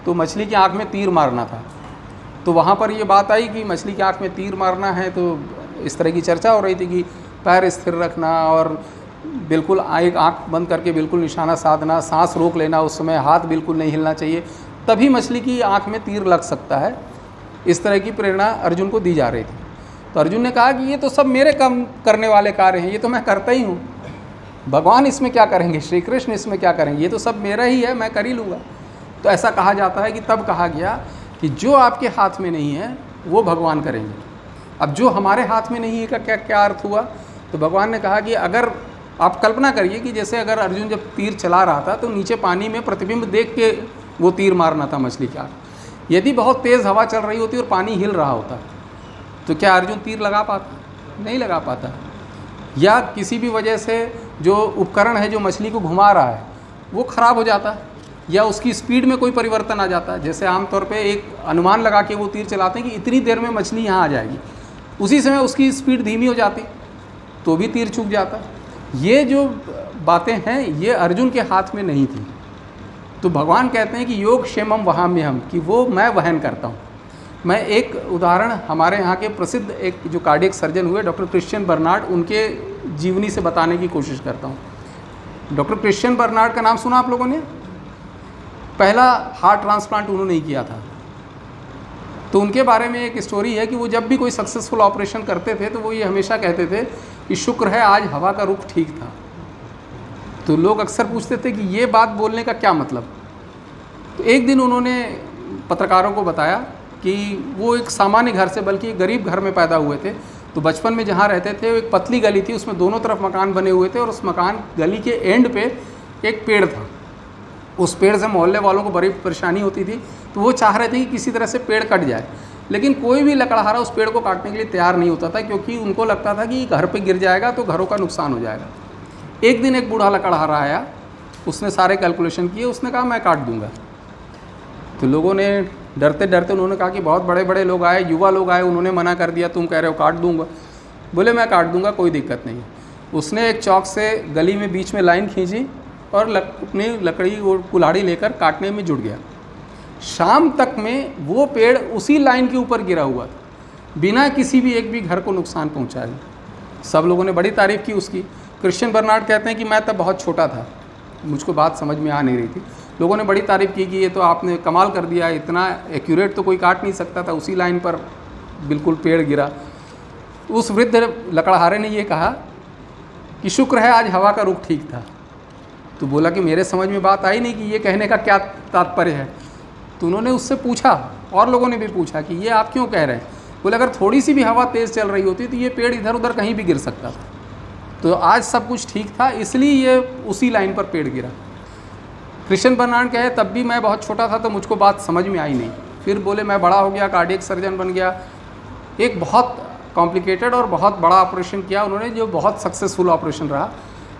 तो मछली की आँख में तीर मारना था। तो वहाँ पर ये बात आई कि मछली की आँख में तीर मारना है, तो इस तरह की चर्चा हो रही थी कि पैर स्थिर रखना और बिल्कुल एक आँख बंद करके बिल्कुल निशाना साधना, सांस रोक लेना, उस समय हाथ बिल्कुल नहीं हिलना चाहिए, तभी मछली की आँख में तीर लग सकता है। इस तरह की प्रेरणा अर्जुन को दी जा रही थी। तो अर्जुन ने कहा कि ये तो सब मेरे काम करने वाले कार्य हैं, ये तो मैं करता ही हूँ, भगवान इसमें क्या करेंगे, श्री कृष्ण इसमें क्या करेंगे, ये तो सब मेरा ही है, मैं कर ही लूँगा। तो ऐसा कहा जाता है कि तब कहा गया कि जो आपके हाथ में नहीं है वो भगवान करेंगे। अब जो हमारे हाथ में नहीं है का क्या क्या अर्थ हुआ? तो भगवान ने कहा कि अगर आप कल्पना करिए कि जैसे अगर अर्जुन जब तीर चला रहा था तो नीचे पानी में प्रतिबिंब देख के वो तीर मारना था मछली का। यदि बहुत तेज़ हवा चल रही होती और पानी हिल रहा होता तो क्या अर्जुन तीर लगा पाता? नहीं लगा पाता। या किसी भी वजह से जो उपकरण है जो मछली को घुमा रहा है वो ख़राब हो जाता, या उसकी स्पीड में कोई परिवर्तन आ जाता है। जैसे आमतौर पे एक अनुमान लगा के वो तीर चलाते हैं कि इतनी देर में मछली यहाँ आ जाएगी, उसी समय उसकी स्पीड धीमी हो जाती तो भी तीर चूक जाता। ये जो बातें हैं ये अर्जुन के हाथ में नहीं थी। तो भगवान कहते हैं कि योग क्षेमम वहाम्यहम, कि वो मैं वहन करता हूँ। मैं एक उदाहरण हमारे यहाँ के प्रसिद्ध एक जो कार्डियक सर्जन हुए डॉक्टर क्रिश्चियन बर्नार्ड, उनके जीवनी से बताने की कोशिश करता हूँ। डॉक्टर क्रिश्चियन बर्नार्ड का नाम सुना आप लोगों ने? पहला हार्ट ट्रांसप्लांट उन्होंने ही किया था। तो उनके बारे में एक स्टोरी है कि वो जब भी कोई सक्सेसफुल ऑपरेशन करते थे तो वो ये हमेशा कहते थे कि शुक्र है आज हवा का रुख ठीक था। तो लोग अक्सर पूछते थे कि ये बात बोलने का क्या मतलब। तो एक दिन उन्होंने पत्रकारों को बताया कि वो एक सामान्य घर से, बल्कि एक गरीब घर में पैदा हुए थे। तो बचपन में जहाँ रहते थे वो एक पतली गली थी, उसमें दोनों तरफ मकान बने हुए थे और उस मकान गली के एंड पे एक पेड़ था। उस पेड़ से मोहल्ले वालों को बड़ी परेशानी होती थी, तो वो चाह रहे थे कि किसी तरह से पेड़ कट जाए, लेकिन कोई भी लकड़हारा उस पेड़ को काटने के लिए तैयार नहीं होता था, क्योंकि उनको लगता था कि घर पे गिर जाएगा तो घरों का नुकसान हो जाएगा। एक दिन एक बूढ़ा लकड़हारा आया, उसने सारे कैलकुलेशन किए, उसने कहा मैं काट दूंगा। तो लोगों ने डरते डरते उन्होंने कहा कि बहुत बड़े बड़े लोग आए, युवा लोग आए, उन्होंने मना कर दिया, तुम कह रहे हो काट दूंगा। बोले मैं काट दूंगा, कोई दिक्कत नहीं। उसने एक चौक से गली में बीच में लाइन खींची और अपनी लकड़ी और कुल्हाड़ी लेकर काटने में जुट गया। शाम तक में वो पेड़ उसी लाइन के ऊपर गिरा हुआ था, बिना किसी भी एक भी घर को नुकसान पहुंचाए। सब लोगों ने बड़ी तारीफ़ की उसकी। क्रिश्चियन बर्नार्ड कहते हैं कि मैं तब बहुत छोटा था, मुझको बात समझ में आ नहीं रही थी। लोगों ने बड़ी तारीफ़ की कि ये तो आपने कमाल कर दिया, इतना एक्यूरेट तो कोई काट नहीं सकता था, उसी लाइन पर बिल्कुल पेड़ गिरा। उस वृद्ध लकड़हारे ने ये कहा कि शुक्र है आज हवा का रुख ठीक था। तो बोला कि मेरे समझ में बात आई नहीं कि ये कहने का क्या तात्पर्य है। तो उन्होंने उससे पूछा, और लोगों ने भी पूछा कि ये आप क्यों कह रहे हैं। बोले अगर थोड़ी सी भी हवा तेज़ चल रही होती तो ये पेड़ इधर उधर कहीं भी गिर सकता था, तो आज सब कुछ ठीक था, इसलिए ये उसी लाइन पर पेड़ गिरा। क्रिश्चियन बर्नार्ड कहे तब भी मैं बहुत छोटा था तो मुझको बात समझ में आई नहीं। फिर बोले मैं बड़ा हो गया, कार्डियक सर्जन बन गया, एक बहुत कॉम्प्लिकेटेड और बहुत बड़ा ऑपरेशन किया उन्होंने, जो बहुत सक्सेसफुल ऑपरेशन रहा।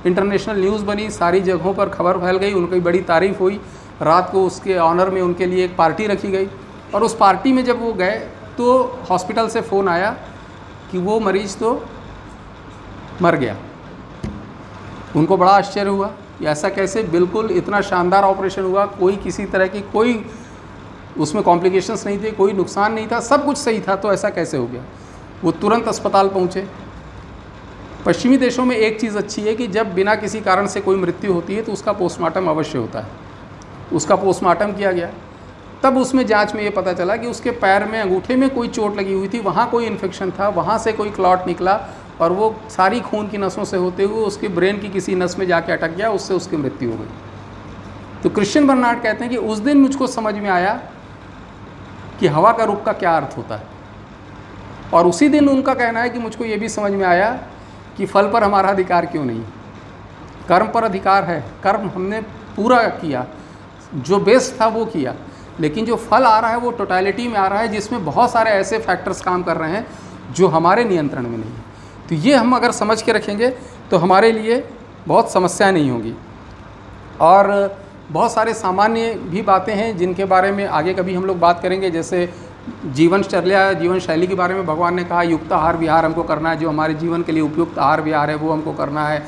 इंटरनेशनल न्यूज़ बनी, सारी जगहों पर खबर फैल गई, उनकी बड़ी तारीफ़ हुई। रात को उसके ऑनर में उनके लिए एक पार्टी रखी गई, और उस पार्टी में जब वो गए तो हॉस्पिटल से फ़ोन आया कि वो मरीज़ तो मर गया। उनको बड़ा आश्चर्य हुआ कि ऐसा कैसे, बिल्कुल इतना शानदार ऑपरेशन हुआ, कोई किसी तरह की कोई उसमें कॉम्प्लिकेशंस नहीं थे, कोई नुकसान नहीं था, सब कुछ सही था, तो ऐसा कैसे हो गया। वो तुरंत अस्पताल पहुँचे। पश्चिमी देशों में एक चीज़ अच्छी है कि जब बिना किसी कारण से कोई मृत्यु होती है तो उसका पोस्टमार्टम अवश्य होता है। उसका पोस्टमार्टम किया गया, तब उसमें जांच में ये पता चला कि उसके पैर में, अंगूठे में कोई चोट लगी हुई थी, वहाँ कोई इन्फेक्शन था, वहाँ से कोई क्लॉट निकला और वो सारी खून की नसों से होते हुए उसके ब्रेन की किसी नस में जाके अटक गया, उससे उसकी मृत्यु हो गई। तो क्रिश्चियन बर्नार्ड कहते हैं कि उस दिन मुझको समझ में आया कि हवा का रुख का क्या अर्थ होता है, और उसी दिन उनका कहना है कि मुझको ये भी समझ में आया कि फल पर हमारा अधिकार क्यों नहीं, कर्म पर अधिकार है। कर्म हमने पूरा किया, जो बेस्ट था वो किया, लेकिन जो फल आ रहा है वो टोटलिटी में आ रहा है, जिसमें बहुत सारे ऐसे फैक्टर्स काम कर रहे हैं जो हमारे नियंत्रण में नहीं है। तो ये हम अगर समझ के रखेंगे तो हमारे लिए बहुत समस्या नहीं होगी। और बहुत सारे सामान्य भी बातें हैं जिनके बारे में आगे कभी हम लोग बात करेंगे, जैसे जीवनचर्या, जीवन शैली के बारे में भगवान ने कहा युक्त आहार विहार हमको करना है, जो हमारे जीवन के लिए उपयुक्त आहार विहार है वो हमको करना है।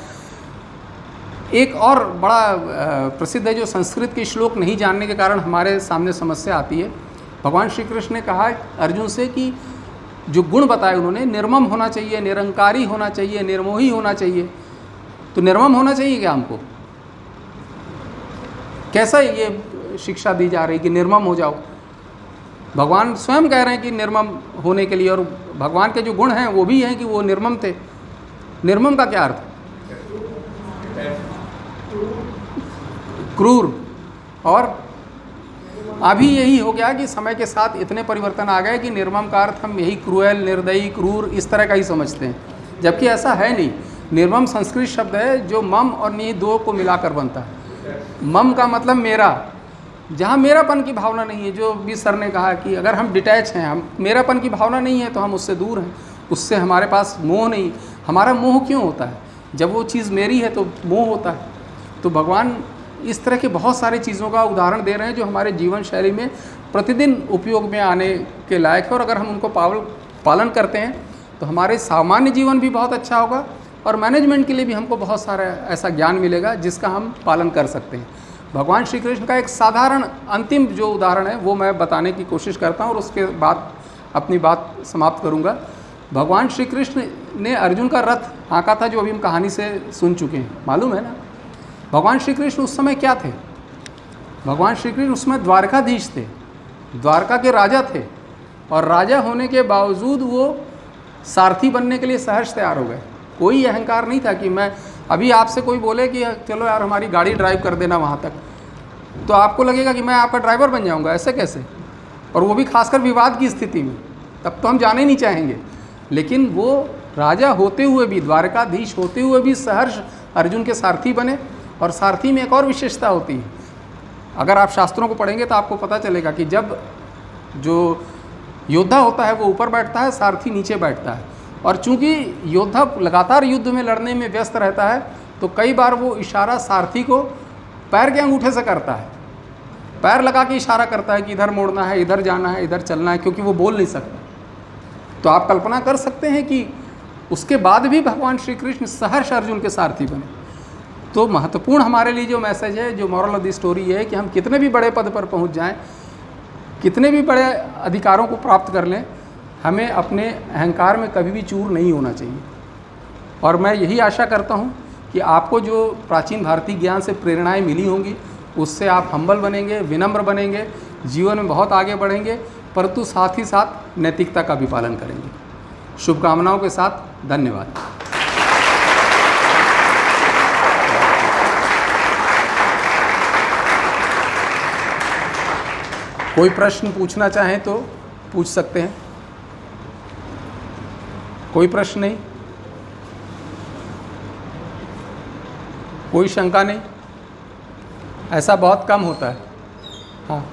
एक और बड़ा प्रसिद्ध है, जो संस्कृत के श्लोक नहीं जानने के कारण हमारे सामने समस्या आती है, भगवान श्री कृष्ण ने कहा अर्जुन से कि जो गुण बताए उन्होंने, निर्मम होना चाहिए, निरंकारी होना चाहिए, निर्मोही होना चाहिए। तो निर्मम होना चाहिए क्या हमको? कैसा ये शिक्षा दी जा रही कि निर्मम हो जाओ? भगवान स्वयं कह रहे हैं कि निर्मम होने के लिए, और भगवान के जो गुण हैं वो भी हैं कि वो निर्मम थे। निर्मम का क्या अर्थ? क्रूर। और अभी यही हो गया कि समय के साथ इतने परिवर्तन आ गए कि निर्मम का अर्थ हम यही क्रूएल, निर्दयी, क्रूर इस तरह का ही समझते हैं, जबकि ऐसा है नहीं। निर्मम संस्कृत शब्द है जो मम और नी दो को मिलाकर बनता है। मम का मतलब मेरा, जहाँ मेरापन की भावना नहीं है, जो भी सर ने कहा कि अगर हम डिटैच हैं, हम मेरापन की भावना नहीं है तो हम उससे दूर हैं, उससे हमारे पास मोह नहीं। हमारा मोह क्यों होता है? जब वो चीज़ मेरी है तो मोह होता है। तो भगवान इस तरह के बहुत सारी चीज़ों का उदाहरण दे रहे हैं जो हमारे जीवन शैली में प्रतिदिन उपयोग में आने के लायक है, और अगर हम उनको पालन करते हैं तो हमारे सामान्य जीवन भी बहुत अच्छा होगा, और मैनेजमेंट के लिए भी हमको बहुत सारा ऐसा ज्ञान मिलेगा जिसका हम पालन कर सकते हैं। भगवान श्री कृष्ण का एक साधारण अंतिम जो उदाहरण है वो मैं बताने की कोशिश करता हूँ, और उसके बाद अपनी बात समाप्त करूँगा। भगवान श्री कृष्ण ने अर्जुन का रथ हाँका था, जो अभी हम कहानी से सुन चुके हैं, मालूम है ना। भगवान श्री कृष्ण उस समय क्या थे? भगवान श्री कृष्ण उस समय द्वारकाधीश थे, द्वारका के राजा थे, और राजा होने के बावजूद वो सारथी बनने के लिए सहर्ष तैयार हो गए। कोई अहंकार नहीं था कि मैं, अभी आपसे कोई बोले कि चलो यार हमारी गाड़ी ड्राइव कर देना वहाँ तक, तो आपको लगेगा कि मैं आपका ड्राइवर बन जाऊँगा, ऐसे कैसे? और वो भी खासकर विवाद की स्थिति में, तब तो हम जाने नहीं चाहेंगे। लेकिन वो राजा होते हुए भी, द्वारकाधीश होते हुए भी सहर्ष अर्जुन के सारथी बने। और सारथी में एक और विशेषता होती है, अगर आप शास्त्रों को पढ़ेंगे तो आपको पता चलेगा कि जब जो योद्धा होता है वो ऊपर बैठता है, सारथी नीचे बैठता है। और चूंकि योद्धा लगातार युद्ध में लड़ने में व्यस्त रहता है, तो कई बार वो इशारा सारथी को पैर के अंगूठे से करता है, पैर लगा के इशारा करता है कि इधर मोड़ना है, इधर जाना है, इधर चलना है, क्योंकि वो बोल नहीं सकता। तो आप कल्पना कर सकते हैं कि उसके बाद भी भगवान श्री कृष्ण सहर्ष अर्जुन के सारथी बने। तो महत्वपूर्ण हमारे लिए जो मैसेज है, जो मॉरल ऑफ द स्टोरी है कि हम कितने भी बड़े पद पर पहुंच जाएं, कितने भी बड़े अधिकारों को प्राप्त कर लें, हमें अपने अहंकार में कभी भी चूर नहीं होना चाहिए। और मैं यही आशा करता हूं कि आपको जो प्राचीन भारतीय ज्ञान से प्रेरणाएं मिली होंगी, उससे आप हम्बल बनेंगे, विनम्र बनेंगे, जीवन में बहुत आगे बढ़ेंगे, परंतु साथ ही साथ नैतिकता का भी पालन करेंगे। शुभकामनाओं के साथ धन्यवाद। कोई प्रश्न पूछना चाहें तो पूछ सकते हैं। कोई प्रश्न नहीं? कोई शंका नहीं? ऐसा बहुत कम होता है। हाँ,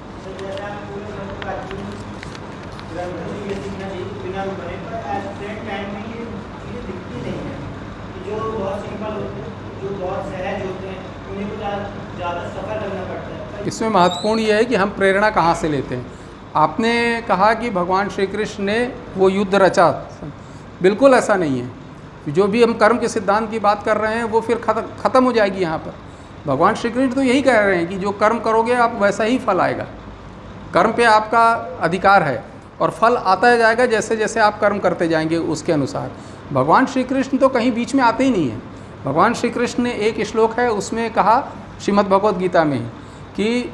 इसमें महत्वपूर्ण ये है कि हम प्रेरणा कहाँ से लेते हैं। आपने कहा कि भगवान श्री कृष्ण ने वो युद्ध रचा, बिल्कुल ऐसा नहीं है। जो भी हम कर्म के सिद्धांत की बात कर रहे हैं वो फिर ख़त्म हो जाएगी यहाँ पर। भगवान श्री कृष्ण तो यही कह रहे हैं कि जो कर्म करोगे आप वैसा ही फल आएगा। कर्म पे आपका अधिकार है और फल आता जाएगा जैसे जैसे आप कर्म करते जाएंगे उसके अनुसार। भगवान श्री कृष्ण तो कहीं बीच में आते ही नहीं हैं। भगवान श्री कृष्ण ने एक श्लोक है उसमें कहा, श्रीमद् भगवद गीता में, कि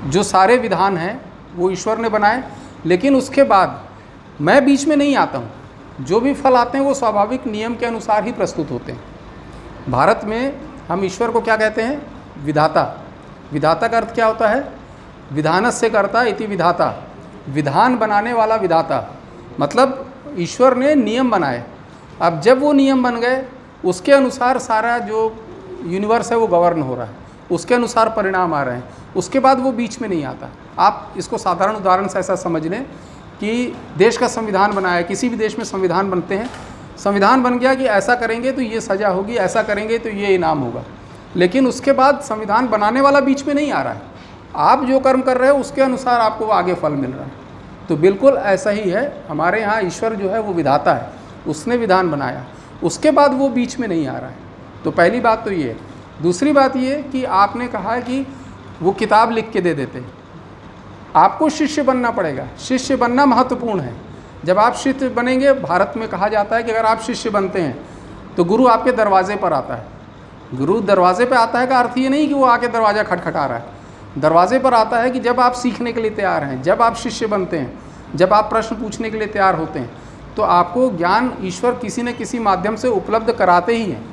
जो सारे विधान हैं वो ईश्वर ने बनाए, लेकिन उसके बाद मैं बीच में नहीं आता हूँ। जो भी फल आते हैं वो स्वाभाविक नियम के अनुसार ही प्रस्तुत होते हैं। भारत में हम ईश्वर को क्या कहते हैं? विधाता। विधाता का अर्थ क्या होता है? विधानस्य कर्ता इति विधाता, विधान बनाने वाला विधाता। मतलब ईश्वर ने नियम बनाए, अब जब वो नियम बन गए उसके अनुसार सारा जो यूनिवर्स है वो गवर्न हो रहा है, उसके अनुसार परिणाम आ रहे हैं, उसके बाद वो बीच में नहीं आता। आप इसको साधारण उदाहरण से ऐसा समझ लें कि देश का संविधान बनाया, किसी भी देश में संविधान बनते हैं, संविधान बन गया कि ऐसा करेंगे तो ये सज़ा होगी, ऐसा करेंगे तो ये इनाम होगा, लेकिन उसके बाद संविधान बनाने वाला बीच में नहीं आ रहा है। आप जो कर्म कर रहे हो उसके अनुसार आपको आगे फल मिल रहा है। तो बिल्कुल ऐसा ही है, हमारे यहाँ ईश्वर जो है वो विधाता है, उसने विधान बनाया, उसके बाद वो बीच में नहीं आ रहा है। तो पहली बात तो ये है। दूसरी बात ये कि आपने कहा कि वो किताब लिख के दे देते हैं, आपको शिष्य बनना पड़ेगा। शिष्य बनना महत्वपूर्ण है। जब आप शिष्य बनेंगे, भारत में कहा जाता है कि अगर आप शिष्य बनते हैं तो गुरु आपके दरवाजे पर आता है। गुरु दरवाजे पर आता है का अर्थ ये नहीं कि वो आके दरवाज़ा खटखटा रहा है। दरवाजे पर आता है कि जब आप सीखने के लिए तैयार हैं, जब आप शिष्य बनते हैं, जब आप प्रश्न पूछने के लिए तैयार होते हैं, तो आपको ज्ञान ईश्वर किसी न किसी माध्यम से उपलब्ध कराते ही हैं।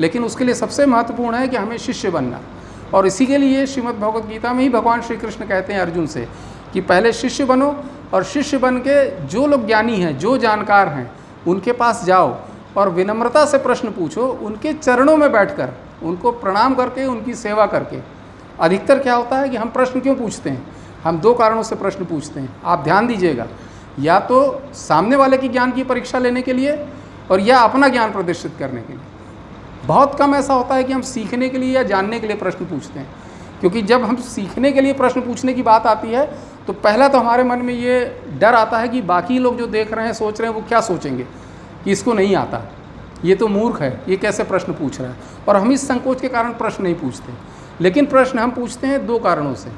लेकिन उसके लिए सबसे महत्वपूर्ण है कि हमें शिष्य बनना। और इसी के लिए श्रीमद् भगवत गीता में ही भगवान श्री कृष्ण कहते हैं अर्जुन से कि पहले शिष्य बनो, और शिष्य बन के जो लोग ज्ञानी हैं, जो जानकार हैं, उनके पास जाओ और विनम्रता से प्रश्न पूछो, उनके चरणों में बैठकर, उनको प्रणाम करके, उनकी सेवा करके। अधिकतर क्या होता है कि हम प्रश्न क्यों पूछते हैं? हम दो कारणों से प्रश्न पूछते हैं, आप ध्यान दीजिएगा। या तो सामने वाले की ज्ञान की परीक्षा लेने के लिए, और या अपना ज्ञान प्रदर्शित करने के लिए। बहुत कम ऐसा होता है कि हम सीखने के लिए या जानने के लिए प्रश्न पूछते हैं। क्योंकि जब हम सीखने के लिए प्रश्न पूछने की बात आती है तो पहला तो हमारे मन में ये डर आता है कि बाकी लोग जो देख रहे हैं, सोच रहे हैं, वो क्या सोचेंगे कि इसको नहीं आता, ये तो मूर्ख है, ये कैसे प्रश्न पूछ रहा है। और हम इस संकोच के कारण प्रश्न नहीं पूछते। लेकिन प्रश्न हम पूछते हैं दो कारणों से,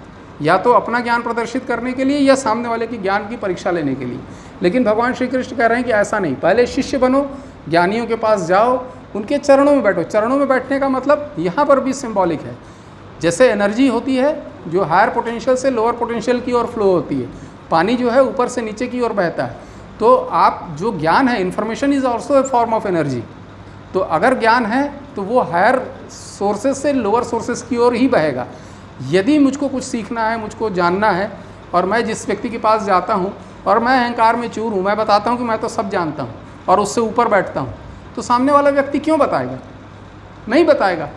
या तो अपना ज्ञान प्रदर्शित करने के लिए, या सामने वाले की ज्ञान की परीक्षा लेने के लिए। लेकिन भगवान श्री कृष्ण कह रहे हैं कि ऐसा नहीं, पहले शिष्य बनो, ज्ञानियों के पास जाओ, उनके चरणों में बैठो। चरणों में बैठने का मतलब यहाँ पर भी सिंबॉलिक है। जैसे एनर्जी होती है जो हायर पोटेंशियल से लोअर पोटेंशियल की ओर फ्लो होती है, पानी जो है ऊपर से नीचे की ओर बहता है, तो आप जो ज्ञान है, information is also a form of energy. तो अगर ज्ञान है तो वो हायर सोर्सेज से लोअर सोर्सेज की ओर ही बहेगा। यदि मुझको कुछ सीखना है, मुझको जानना है, और मैं जिस व्यक्ति के पास जाता हूँ और मैं अहंकार में चूर हूँ, मैं बताता हूँ कि मैं तो सब जानता हूँ और उससे ऊपर बैठता हूँ, तो सामने वाला व्यक्ति क्यों बताएगा? नहीं बताएगा।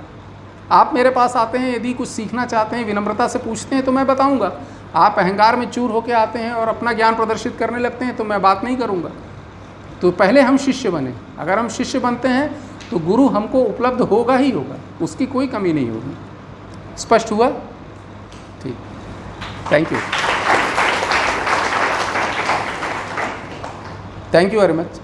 आप मेरे पास आते हैं, यदि कुछ सीखना चाहते हैं, विनम्रता से पूछते हैं तो मैं बताऊंगा। आप अहंकार में चूर होकर आते हैं और अपना ज्ञान प्रदर्शित करने लगते हैं तो मैं बात नहीं करूंगा। तो पहले हम शिष्य बने। अगर हम शिष्य बनते हैं तो गुरु हमको उपलब्ध होगा ही होगा, उसकी कोई कमी नहीं होगी। स्पष्ट हुआ? ठीक, thank you, thank you very much.